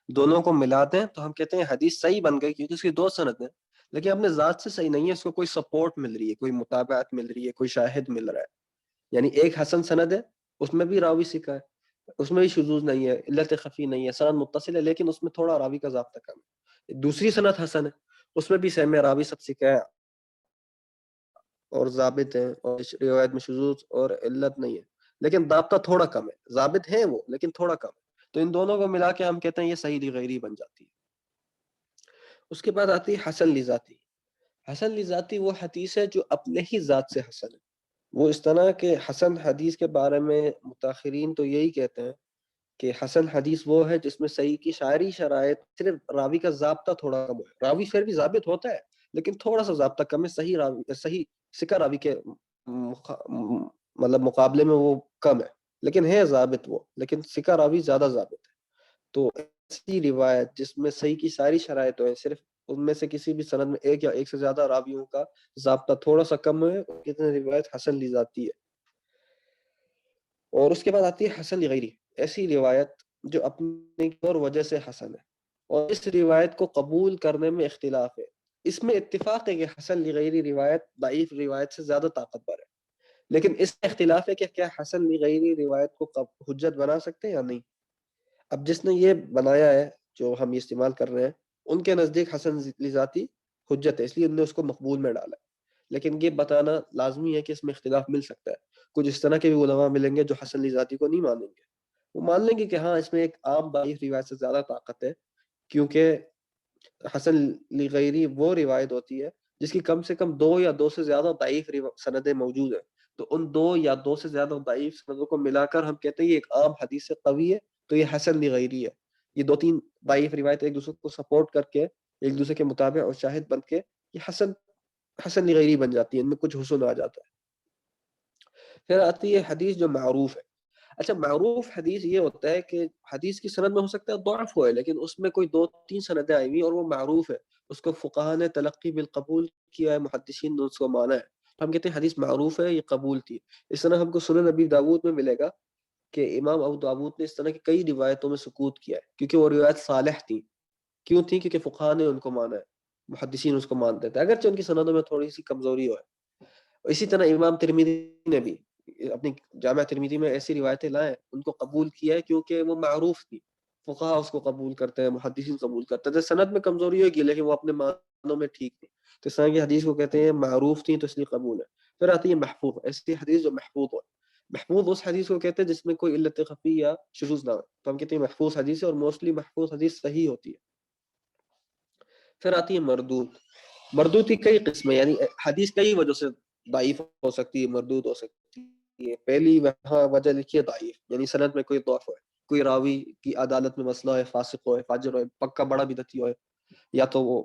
دونوں کو ملا دیں تو ہم کہتے ہیں حدیث صحیح بن گئی کیونکہ اس کی 2 سندیں، لیکن اپنے ذات سے صحیح نہیں ہے، اس کو کوئی سپورٹ مل رہی ہے، کوئی متابعت مل رہی ہے، کوئی شاہد مل رہا ہے. یعنی ایک حسن سند ہے، اس میں بھی راوی ثقہ ہے، اس میں بھی شذوذ نہیں ہے، علت خفی نہیں ہے، سند متصل ہے لیکن اس میں تھوڑا راوی کا ضابطہ کم ہے. دوسری سند حسن ہے، اس میں بھی سیم راوی سب ثقہ ہے اور ضابط ہیں، اور روایت میں شذوذ اور علت نہیں ہے لیکن ضابطہ تھوڑا کم ہے، ضابط ہیں وہ لیکن تھوڑا کم ہے. تو ان دونوں کو ملا کے ہم کہتے ہیں یہ صحیح غیری بن جاتی ہے. اس کے بعد آتی ہے حسن لذاتی. حسن لذاتی وہ حدیث ہے جو اپنے ہی ذات سے حسن ہے. وہ اس طرح کہ حسن حدیث کے بارے میں متاخرین تو یہی کہتے ہیں کہ حسن حدیث وہ ہے جس میں صحیح کی ساری شرائط، صرف راوی کا ضابطہ تھوڑا کم ہے. راوی پھر بھی ضابط ہوتا ہے لیکن تھوڑا سا ضابطہ کم ہے، صحیح ثقہ راوی کے مطلب مقابلے میں وہ کم ہے، لیکن ہے ضابط وہ، لیکن ثقہ راوی زیادہ ضابط ہے. تو ایسی روایت جس میں صحیح کی ساری شرائط ہیں، صرف ان میں سے کسی بھی سند میں ایک یا ایک سے زیادہ راویوں کا ضابطہ تھوڑا سا کم ہے، کتنے روایت حسن لی جاتی ہے. اور اس کے بعد آتی ہے حسن لغیری، ایسی روایت جو اپنی اور وجہ سے حسن ہے اور اس روایت کو قبول کرنے میں اختلاف ہے. اس میں اتفاق ہے کہ حسن لغیری روایت ضعیف روایت سے زیادہ طاقتور ہے، لیکن اس میں اختلاف ہے کہ کیا حسن لغیری روایت کو حجت بنا سکتے ہیں یا نہیں. اب جس نے یہ بنایا ہے جو ہم استعمال کر رہے ہیں، ان کے نزدیک حسن لذاتی حجت ہے، اس لیے انہوں نے اس کو مقبول میں ڈالا ہے. لیکن یہ بتانا لازمی ہے کہ اس میں اختلاف مل سکتا ہے. کچھ اس طرح کے بھی علماء ملیں گے جو حسن لذاتی کو نہیں مانیں گے، وہ مان لیں گے کہ ہاں اس میں ایک عام ضعیف روایت سے زیادہ طاقت ہے، کیونکہ حسن لغیری وہ روایت ہوتی ہے جس کی کم سے کم 2 یا 2 سے زیادہ ضعیف سندیں موجود ہیں. تو ان 2 یا 2 سے زیادہ ضعیف سندوں کو ملا کر ہم کہتے ہیں یہ ایک عام حدیث سے قوی ہے، تو یہ حسن لغیری ہے. یہ 2-3 ضعیف روایت ایک دوسرے کو سپورٹ کر کے، ایک دوسرے کے مطابق اور شاہد بن کے یہ حسن لغیری بن جاتی ہے، ان میں کچھ حسن آ جاتا ہے. پھر آتی ہے حدیث جو معروف ہے. اچھا، معروف حدیث یہ ہوتا ہے کہ حدیث کی سند میں ہو سکتا ہے ضعف ہوئے لیکن اس میں کوئی 2-3 سندیں آئی ہوئی اور وہ معروف ہے، اس کو فقہاء نے تلقی بالقبول کیا ہے، محدثین نے اس کو مانا ہے، تو ہم کہتے ہیں حدیث معروف ہے، یہ قبول تھی. اس طرح ہم کو سنن ابی داؤد میں ملے گا کہ امام ابو داؤد نے اس طرح کی کئی روایتوں میں سکوت کیا ہے کیونکہ وہ روایت صالح تھی. کیوں تھی؟ کیونکہ فقہاء نے ان کو مانا ہے، محدثین اس کو مانتے تھے اگرچہ ان کی سندوں میں تھوڑی سی کمزوری ہو. اسی طرح امام ترمذی نے بھی اپنی جامع ترمذی میں ایسی روایتیں لائے، ان کو قبول کیا ہے کیونکہ وہ معروف تھی، فقہاء اس کو قبول کرتے ہیں، محدثین قبول کرتے ہیں. سند میں کمزوری ہوگی لیکن وہ اپنے معنوں میں ٹھیک تھی، تو اس طرح کی حدیث کو کہتے ہیں معروف تھی تو اس لیے قبول ہے. پھر آتی ہے محفوظ، ایسی حدیث جو محفوظ ہو. محفوظ اس حدیث کو کہتے ہیں جس میں کوئی علت خفی یا شذوذ نہ ہو، تو ہم کہتے ہیں محفوظ حدیث ہے، اور موسٹلی محفوظ حدیث صحیح ہوتی ہے. پھر آتی ہے مردود. مردود کی کئی قسمیں، یعنی حدیث کئی وجہ سے ضعیف ہو سکتی ہے، مردود ہو سکتی ہے. پہلی وجہ لکھی ہے ضعیف، یعنی سند میں کوئی ضعف ہے، کوئی راوی کی عدالت میں مسئلہ ہے، فاسق ہوئے، فاجر ہوئے، پکا بڑا بدعتی ہوئے، یا تو وہ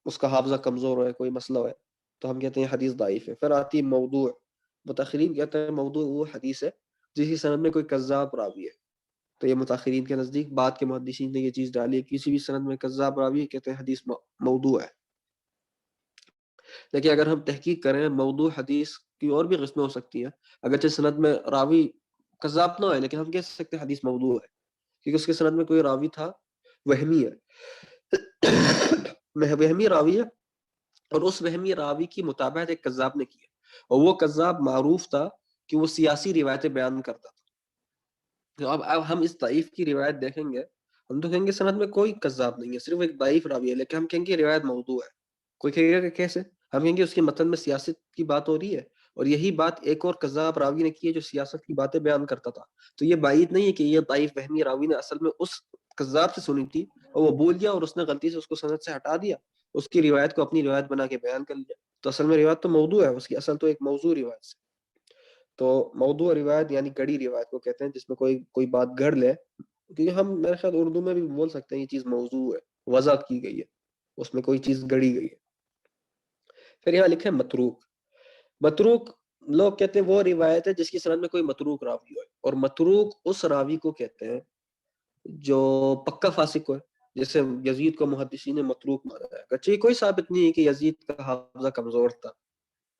اس کا حافظہ کمزور ہوئے، کوئی مسئلہ ہوئے، تو ہم کہتے ہیں حدیث ضعیف ہے. پھر آتی ہے موضوع. متاخرین کہتے ہیں موضوع وہ حدیث ہے جس کی سند میں کوئی کذاب راوی ہے، تو یہ متاخرین کے نزدیک، بعد کے محدثین نے یہ چیز ڈالی ہے، کسی بھی سند میں کذاب راوی کہتے ہیں حدیث موضوع ہے. لیکن اگر ہم تحقیق کریں، موضوع حدیث کی اور بھی قسمیں ہو سکتی ہیں، اگرچہ سند میں راوی کذاب نہ ہے لیکن ہم کہہ سکتے ہیں حدیث موضوع ہے کیونکہ اس کے سند میں کوئی راوی تھا وہمی ہے، وہمی راوی ہے، اور اس وہمی راوی کی مطابقت ایک کذاب نے کی ہے، اور وہ کذاب معروف تھا کہ وہ سیاسی روایتیں بیان کرتا تھا. اب ہم اس ضعیف کی روایت دیکھیں گے، ہم تو کہیں گے سند میں کوئی کذاب نہیں ہے، صرف ایک ضعیف راوی ہے، لیکن ہم کہیں گے روایت موضوع ہے. کوئی کہے گا کہ کیسے؟ ہم کہیں گے اس کے متن میں سیاست کی بات ہو رہی ہے، اور یہی بات ایک اور کذاب راوی نے کی ہے جو سیاست کی باتیں بیان کرتا تھا. تو یہ بعید نہیں ہے کہ یہ ضعیف وہمی راوی نے اصل میں اس کذاب سے سنی تھی اور وہ بھول گیا اور اس نے غلطی سے اس کو سند سے ہٹا دیا، اس کی روایت کو اپنی روایت بنا کے بیان کر لیا. تو اصل میں روایت تو موضوع ہے، اس کی اصل تو ایک موضوع روایت سے. تو موضوع روایت یعنی گڑی روایت کو کہتے ہیں جس میں کوئی بات گڑ لے، کیونکہ ہم میرے خیال اردو میں بھی بول سکتے ہیں یہ چیز موضوع ہے، وضع کی گئی ہے، اس میں کوئی چیز گڑی گئی ہے. پھر یہاں لکھے متروک. متروک لوگ کہتے ہیں وہ روایت ہے جس کی سند میں کوئی متروک راوی ہوئے، اور متروک اس راوی کو کہتے ہیں جو پکا فاسق ہوئے، جیسے یزید کو محدثین نے متروک مانا ہے، اگرچہ یہ کوئی ثابت نہیں ہے کہ یزید کا حافظہ کمزور تھا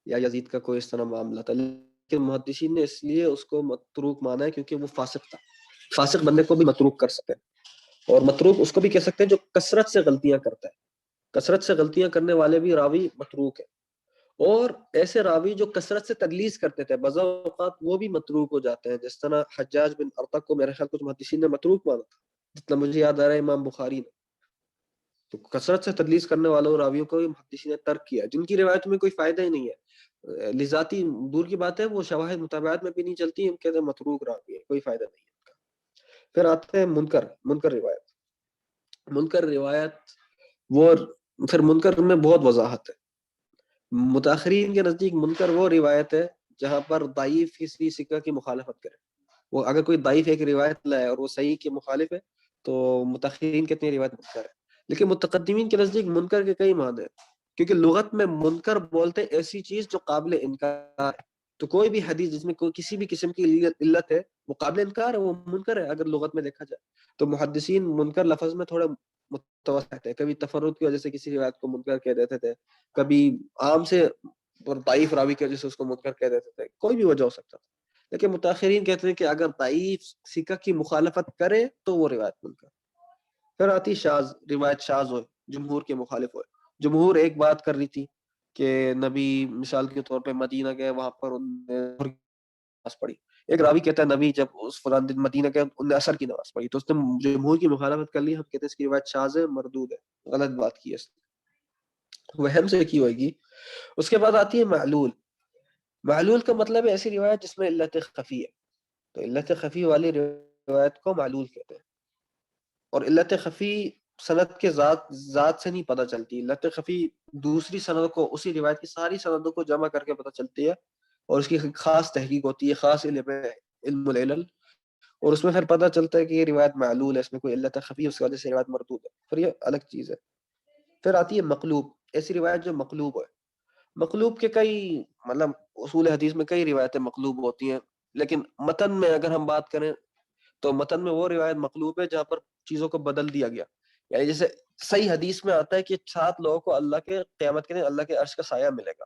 یا یزید کا کوئی اس طرح معاملہ تھا، لیکن محدثین نے اس لیے اس کو متروک مانا ہے کیونکہ وہ فاسق تھا. فاسق بندے کو بھی متروک کر سکتے ہیں، اور متروک اس کو بھی کہہ سکتے ہیں جو کثرت سے غلطیاں کرتا ہے. کثرت سے غلطیاں کرنے والے بھی راوی متروک ہے، اور ایسے راوی جو کثرت سے تدلیس کرتے تھے بعض اوقات وہ بھی متروک ہو جاتے ہیں. جس طرح حجاج بن ارطغرل کو میرے خیال کچھ محدثین نے متروک مانا تھا، جتنا مجھے یاد آ رہا ہے امام بخاری نے. تو کثرت سے تدلیس کرنے والوں راویوں کو بھی محدثین نے ترک کیا، جن کی روایت میں کوئی فائدہ ہی نہیں ہے، لذاتی دور کی بات ہے، وہ شواہد متابعات میں بھی نہیں چلتی، ہم کہتے ہیں متروک راوی ہے، کوئی فائدہ نہیں ہے ان کا. پھر آتے ہیں منکر روایت. منکر روایت وہ پھر منکر میں بہت وضاحت ہے. متاخرین کے نزدیک منکر وہ روایت ہے جہاں پر ضعیف کسی ثقہ کی مخالفت کرے. وہ اگر کوئی ضعیف ایک روایت لائے اور وہ صحیح کے مخالف ہے تو متاخرین کہتے ہیں روایت منکر ہے. لیکن متقدمین کے نزدیک منکر کے کئی معنی ہیں، کیونکہ لغت میں منکر بولتے ہیں ایسی چیز جو قابل انکار ہے. تو کوئی بھی حدیث جس میں کوئی کسی بھی قسم کی علت ہے وہ قابل انکار ہے، وہ منکر ہے اگر لغت میں دیکھا جائے. تو محدثین منکر لفظ میں تھوڑے متوسط ہے، کبھی تفرد کی وجہ سے کسی روایت کو منکر کہہ دیتے تھے، کبھی عام سے اور ضعیف راوی کی وجہ سے اس کو منکر کہہ دیتے تھے، کوئی بھی وجہ ہو سکتا تھا. لیکن متاخرین کہتے ہیں کہ اگر ضعیف ثقہ کی مخالفت کرے تو وہ روایت منکر. پھر آتی شاذ روایت، شاذ ہوئے، جمہور کے مخالف ہوئے. جمہور ایک بات کر رہی تھی کہ نبی مثال کے طور پہ مدینہ گئے، وہاں پر انہوں نے نماز پڑھی. ایک راوی کہتا ہے نبی جب اس فلان دن مدینہ گئے انہوں نے عصر کی نماز پڑھی، تو اس نے جمہور کی مخالفت کر لی. ہم کہتے ہیں اس کی روایت شاذ ہے، مردود ہے، غلط بات کی ہے اس نے، وہم سے کی ہوئے گی. اس کے بعد آتی ہے معلول. معلول کا مطلب ہے ایسی روایت جس میں علت خفی ہے. تو علت خفی والی روایت کو معلول کہتے ہیں. اور علت خفی سند کے ذات سے نہیں پتہ چلتی. علت خفی دوسری سند کو، اسی روایت کی ساری سندوں کو جمع کر کے پتہ چلتی ہے، اور اس کی خاص تحقیق ہوتی ہے، خاص علم ہے، علم العلل، اور اس میں پھر پتہ چلتا ہے کہ یہ روایت معلول ہے، اس میں کوئی علت خفی ہے، اس کی وجہ سے روایت مردود ہے. پھر یہ الگ چیز ہے. پھر آتی ہے مقلوب. ایسی روایت جو مقلوب ہے. مقلوب کے کئی مطلب اصول حدیث میں کئی روایتیں مقلوب ہوتی ہیں، لیکن متن میں اگر ہم بات کریں تو متن میں وہ روایت مقلوب ہے جہاں پر چیزوں کو بدل دیا گیا. یعنی جیسے صحیح حدیث میں آتا ہے کہ 7 لوگوں کو اللہ کے قیامت کے دن اللہ کے عرش کا سایہ ملے گا.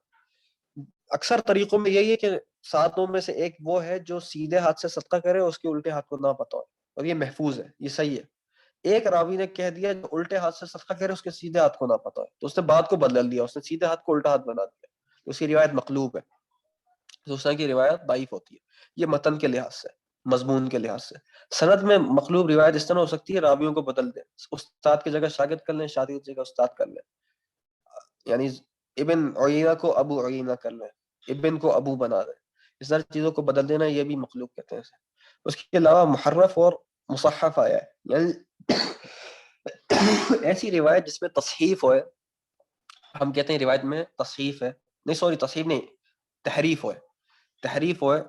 اکثر طریقوں میں یہی ہے کہ 7 میں سے ایک وہ ہے جو سیدھے ہاتھ سے صدقہ کرے اور اس کے الٹے ہاتھ کو نہ پتہ ہو، اور یہ محفوظ ہے، یہ صحیح ہے. ایک راوی نے کہہ دیا جو الٹے ہاتھ سے صدقہ کرے اس کے سیدھے ہاتھ کو نہ پتہ ہے، تو اس نے بات کو بدل دیا، اس نے سیدھے ہاتھ کو الٹا ہاتھ بنا دیا، اس کی روایت مقلوب ہے. تو اس طرح کی روایت ضعیف ہوتی ہے. یہ متن کے لحاظ سے، مضمون کے لحاظ سے. سند میں مقلوب روایت اس طرح ہو سکتی ہے راویوں کو بدل دیں، استاد کی جگہ شاگرد کر لیں، شاگرد کی جگہ استاد کر لیں. یعنی ابن عیینہ کو ابو عیینہ کر لیں، ابن کو ابو بنا دیں. اس طرح چیزوں کو بدل دینا یہ بھی مقلوب کہتے ہیں. اس کے علاوہ محرف اور مصحف آیا ہے، یعنی ایسی روایت جس میں تصحیف ہوئے، ہم کہتے ہیں روایت میں تصحیف ہے، نہیں سوری تصحیف نہیں، تحریف ہوئے. تحریف ہوئے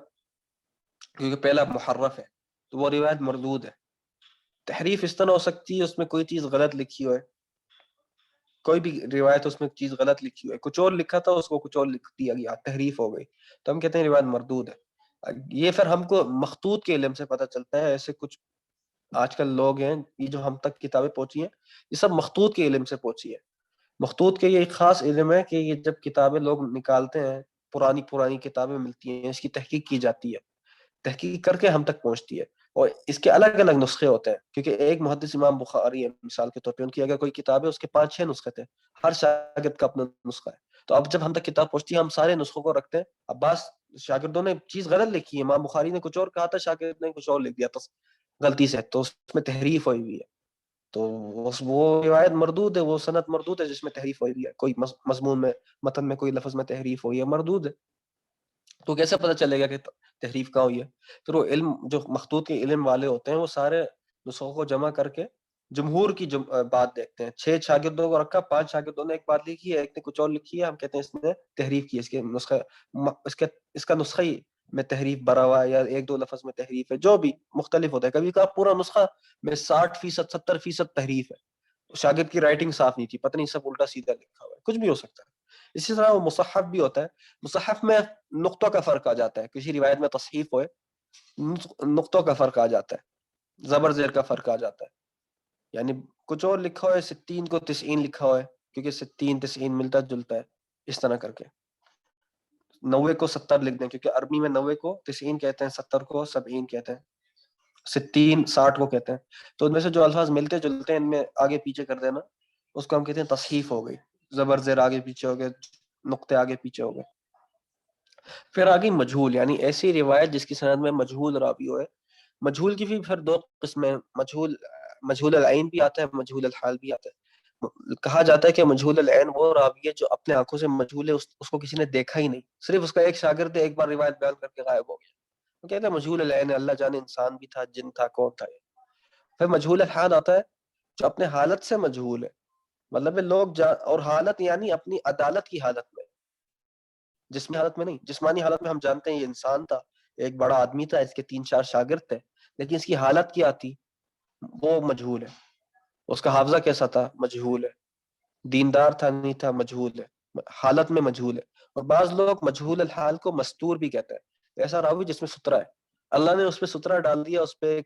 کیونکہ پہلا محرف ہے تو وہ روایت مردود ہے. تحریف اس طرح ہو سکتی ہے اس میں کوئی چیز غلط لکھی ہوئے، کوئی بھی روایت اس میں چیز غلط لکھی ہوئے، کچھ اور لکھا تھا اس کو کچھ اور لکھ دیا گیا، تحریف ہو گئی، تو ہم کہتے ہیں روایت مردود ہے. یہ پھر ہم کو مخطوط کے علم سے پتہ چلتا ہے. ایسے کچھ آج کل لوگ ہیں یہ جو ہم تک کتابیں پہنچی ہیں یہ سب مخطوط کے علم سے پہنچی ہے. مخطوط کے یہ ایک خاص علم ہے کہ یہ جب کتابیں لوگ نکالتے ہیں، پرانی کتابیں ملتی ہیں، اس کی تحقیق کی جاتی ہے، تحقیق کر کے ہم تک پہنچتی ہے. اور اس کے الگ الگ نسخے ہوتے ہیں، کیونکہ ایک محدث امام بخاری ہے مثال کے طور پہ، ان کی اگر کوئی کتاب ہے اس کے 5-6 نسخے تھے، ہر شاگرد کا اپنا نسخہ ہے. تو اب جب ہم تک کتاب پہنچتی ہے ہم سارے نسخوں کو رکھتے ہیں. اب بعض شاگردوں نے چیز غلط لکھی ہے، امام بخاری نے کچھ اور کہا تھا، شاگرد نے کچھ اور لکھ دیا غلطی سے، تو اس میں تحریف ہوئی ہوئی ہے، تو وہ روایت مردود ہے، وہ سند مردود ہے جس میں تحریف ہوئی ہوئی ہے. کوئی مضمون میں، متن میں کوئی لفظ میں تحریف ہوئی ہے، مردود ہے. تو کیسے پتہ چلے گا کہ تحریف کہاں ہوئی ہے؟ پھر وہ علم جو مخطوط کے علم والے ہوتے ہیں وہ سارے نسخوں کو جمع کر کے جمہور کی بات دیکھتے ہیں. 6 شاگردوں کو رکھا، 5 شاگردوں نے ایک بات لکھی ہے، ایک نے کچھ اور لکھی ہے، ہم کہتے ہیں اس نے تحریف کی، اس کا نسخہ ہی میں تحریف بھرا ہوا ہے، یا 1-2 لفظ میں تحریف ہے، جو بھی مختلف ہوتا ہے. کبھی کبھار پورا نسخہ میں 60%، 70% تحریف ہے، شاگرد کی رائٹنگ صاف نہیں تھی، پتہ نہیں سب الٹا سیدھا لکھا ہوا ہے، کچھ بھی ہو سکتا ہے. اسی طرح وہ مصحف بھی ہوتا ہے. مصحف میں نقطوں کا فرق آ جاتا ہے، کسی روایت میں تصحیف ہوئے نقطوں کا فرق آ جاتا ہے، زبر زیر کا فرق آ جاتا ہے. یعنی کچھ اور لکھا ہوا ہے 60 کو 90 لکھا ہوا ہے کیونکہ 60 90 ملتا جلتا ہے، اس طرح کر کے 90 کو 70 لکھ دیں کیونکہ عربی میں 90 کو 90 کہتے ہیں، 70 کو 70 کہتے ہیں، 60 60 کو کہتے ہیں. تو ان میں سے جو الفاظ ملتے جلتے ہیں ان میں آگے پیچھے کر دینا، اس کو ہم کہتے ہیں تصحیف ہو گئی، زبر زیر آگے پیچھے ہو گئے، نقطے آگے پیچھے ہو گئے. پھر آگے مجہول، یعنی ایسی روایت جس کی سند میں مجہول راوی ہوئے. مجہول کی بھی پھر دو قسمیں، مجہول العین بھی آتا ہے، مجہول الحال بھی آتا ہے. کہا جاتا ہے کہ مجہول العین وہ راوی ہے جو اپنے آنکھوں سے مجہول ہے، اس کو کسی نے دیکھا ہی نہیں، صرف اس کا ایک شاگرد ایک بار روایت بیان کر کے غائب ہو گیا، وہ کہتے ہیں مجہول العین، اللہ جانے انسان بھی تھا، جن تھا، کون تھا. پھر مجہول الحال آتا ہے جو اپنے حالت سے مجہول ہے، مطلب لوگ اور حالت یعنی اپنی عدالت کی حالت میں، جسمانی حالت میں نہیں. جسمانی حالت میں ہم جانتے ہیں یہ انسان تھا، ایک بڑا آدمی تھا، اس کے 3 4 شاگرد تھے، لیکن اس کی حالت کیا تھی وہ مجہول ہے. اس کا حافظہ کیسا تھا مجہول ہے، دیندار تھا نہیں تھا مجہول ہے، حالت میں مجہول ہے. اور بعض لوگ مجہول الحال کو مستور بھی کہتے ہیں، ایسا راوی جس میں سترہ ہے، اللہ نے اس پہ سترہ ڈال دیا، اس پہ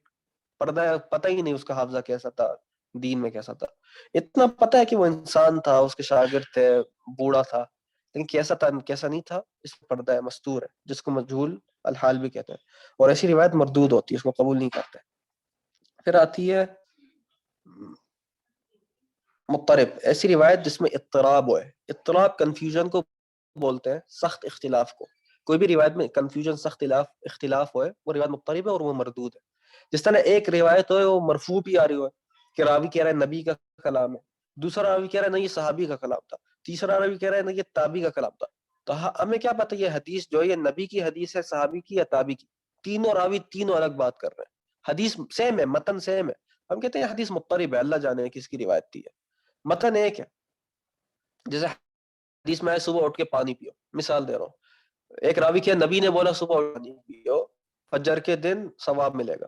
پردہ، پتہ ہی نہیں اس کا حافظہ کیسا تھا، دین میں کیسا تھا. اتنا پتہ ہے کہ وہ انسان تھا، اس کے شاگرد تھے، بوڑھا تھا، لیکن کیسا تھا کیسا نہیں تھا اس پہ پردہ ہے، مستور ہے، جس کو مجہول الحال بھی کہتے ہیں. اور ایسی روایت مردود ہوتی ہے، اس کو قبول نہیں کرتے. پھر آتی ہے مضطرب، ایسی روایت جس میں اضطراب ہوئے. اضطراب کنفیوژن کو بولتے ہیں، سخت اختلاف کو. کوئی بھی روایت میں کنفیوژن، سخت اختلاف ہوئے، وہ روایت مضطرب ہے اور وہ مردود ہے. جس طرح ایک روایت ہوئے وہ مرفوع بھی آ رہی ہوئے کہ راوی کہہ رہا ہے نبی کا کلام ہے، دوسرا راوی کہہ رہا ہے نہیں یہ صحابی کا کلام تھا، تیسرا راوی کہہ رہا ہے نہیں یہ تابعی کا کلام تھا. تو ہمیں کیا پتہ یہ حدیث جو ہے یہ نبی کی حدیث ہے، صحابی کی یا تابعی کی؟ تینوں راوی تینوں الگ بات کر رہے ہیں، حدیث سیم ہے، متن سیم ہے، ہم کہتے ہیں حدیث مضطرب ہے، اللہ جانے کس کی روایت تھی ہے، متن ایک ہے. جیسے حدیث میں ہے صبح اٹھ کے پانی پیو، مثال دے رہا ہوں، ایک راوی کیا نبی نے بولا صبح اٹھ پانی پیو، فجر کے دن ثواب ملے گا.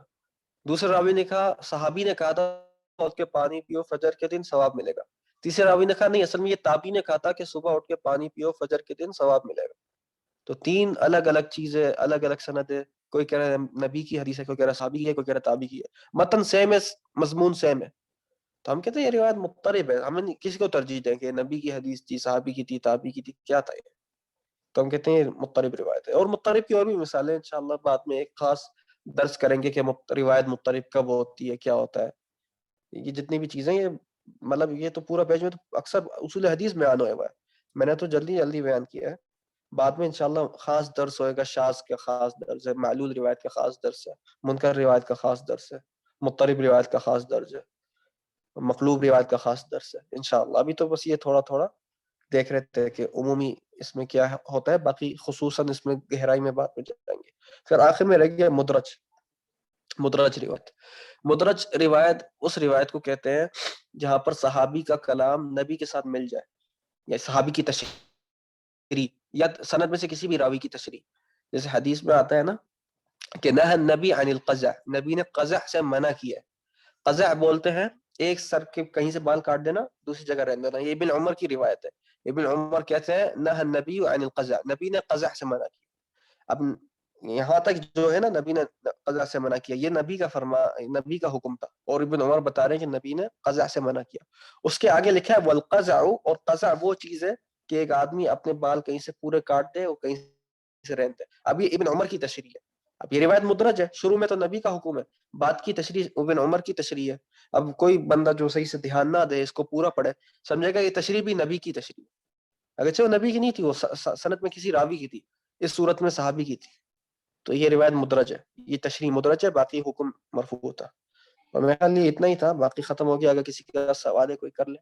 دوسرے راوی نے کہا صحابی نے کہا تھا اٹھ کے پانی پیو، فجر کے دن ثواب ملے گا. تیسرے راوی نے کہا نہیں اصل میں یہ تابعی نے کہا تھا کہ صبح اٹھ کے پانی پیو، فجر کے دن ثواب ملے گا. تو تین الگ الگ چیزیں، الگ الگ سندیں، کوئی کہہ رہا ہے نبی کی حدیث ہے، کوئی کہہ رہا ہے صحابی کی ہے، کوئی کہہ رہا ہے تابعی کی ہے، متن سیم ہے، مضمون سیم ہے. تو ہم کہتے ہیں یہ روایت مضطرب ہے. ہمیں کسی کو ترجیح دیں کہ نبی کی حدیث تھی، صحابی کی تھی، تابعی کی تھی، کیا تھا یہ؟ تو ہم کہتے ہیں یہ مضطرب روایت ہے. اور مضطرب کی اور بھی مثالیں انشاءاللہ بعد میں ایک خاص درس کریں گے کہ روایت مضطرب کب ہوتی ہے، کیا ہوتا ہے. یہ جتنی بھی چیزیں، یہ مطلب یہ تو پورا پیج میں تو اکثر اصول حدیث میں بیان ہوا ہے، میں نے تو جلدی جلدی بیان کیا ہے. بعد میں انشاءاللہ خاص درس ہوئے گا، شاذ کا خاص درس ہے، معلول روایت کا خاص درس ہے، منکر روایت کا خاص درس ہے، مضطرب روایت کا خاص درس ہے، مقلوب روایت کا خاص درس ہے انشاءاللہ. ابھی تو بس یہ تھوڑا تھوڑا دیکھ رہے تھے کہ عمومی اس میں کیا ہوتا ہے، باقی خصوصاً اس میں گہرائی میں بات میں جائیں گے. پھر آخر میں رہ گیا مدرج. مدرج روایت. مدرج روایت اس روایت کو کہتے ہیں جہاں پر صحابی کا کلام نبی کے ساتھ مل جائے، یا صحابی کی تشریح یا سند میں سے کسی بھی راوی کی تشریح. جیسے حدیث میں آتا ہے نا کہ نہى النبی عن القزع، نبی نے قزع سے منع کیا ہے. قزع بولتے ہیں ایک سر کے کہیں سے بال کاٹ دینا، دوسری جگہ رہنے دینا. یہ ابن عمر کی روایت ہے. ابن عمر کہتے ہیں نہى النبی عن القزع، نبی نے قزع سے منع کیا. اب یہاں تک جو ہے نا نبی نے قزع سے منع کیا، یہ نبی کا نبی کا حکم تھا، اور ابن عمر بتا رہے ہیں کہ نبی نے قزع سے منع کیا. اس کے آگے لکھا ہے والقزع، اور قزع وہ چیز ہے کہ ایک آدمی اپنے بال کہیں سے پورے کاٹ دے اور کہیں سے رہنے دے. اب یہ ابن عمر کی تشریح ہے. اب یہ روایت مدرج ہے، شروع میں تو نبی کا حکم ہے، بعد کی تشریح ابن عمر کی تشریح ہے. اب کوئی بندہ جو صحیح سے دھیان نہ دے، اس کو پورا پڑھے، سمجھے گا یہ تشریح بھی نبی کی تشریح ہے، اگرچہ وہ نبی کی نہیں تھی، وہ سند میں کسی راوی کی تھی، اس صورت میں صحابی کی تھی. تو یہ روایت مدرج ہے، یہ تشریح مدرج ہے، باقی حکم مرفوع تھا. اور میرے خیال یہ اتنا ہی تھا، باقی ختم ہو گیا. اگر کسی کا سوال ہے کوئی کر لے.